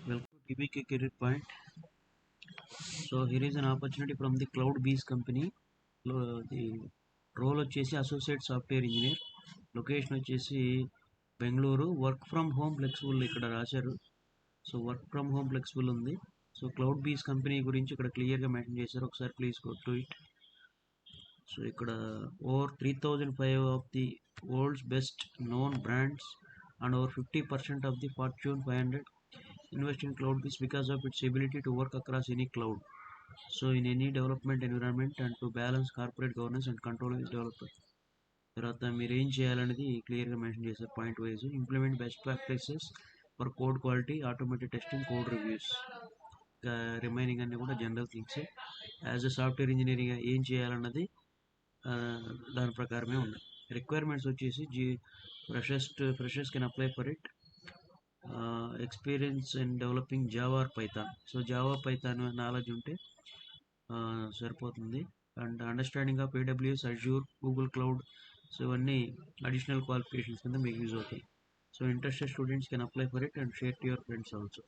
Welcome to TBK Career Point. So here is an opportunity from the CloudBees company. The role వచ్చేసి associate software engineer, location వచ్చేసి Bengaluru. Work from home flexible ఇక్కడ రాశారు. So work from home flexible ఉంది. So CloudBees company గురించి ఇక్కడ క్లియర్గా mention చేశారు. ఒకసారి please go to it. So ఇక్కడ over 3005 of the world's best known brands and over 50% of the Fortune 500 invest in CloudBees because of its ability to work across any cloud. So in any development environment and to balance corporate governance and control with developer. తర్వాత మీరు ఏం చేయాలనేది క్లియర్గా mention చేశారు point wise. Implement best practices for code quality, automated testing, code reviews. Remaining అన్నీ కూడా general things. As a software engineering ఏం చేయాలన్నది దాని ప్రకారమే ఉన్నాయి. రిక్వైర్మెంట్స్ వచ్చేసి freshers can apply for it. Experience in developing Java or Python. So Java, Python knowledge ఉంటే సరిపోతుంది. And understanding of AWS, Azure, Google Cloud. So ఇవన్నీ అడిషనల్ క్వాలిఫికేషన్స్ కింద మీకు యూజ్ అవుతాయి. So interested students can apply for it and share to your friends also.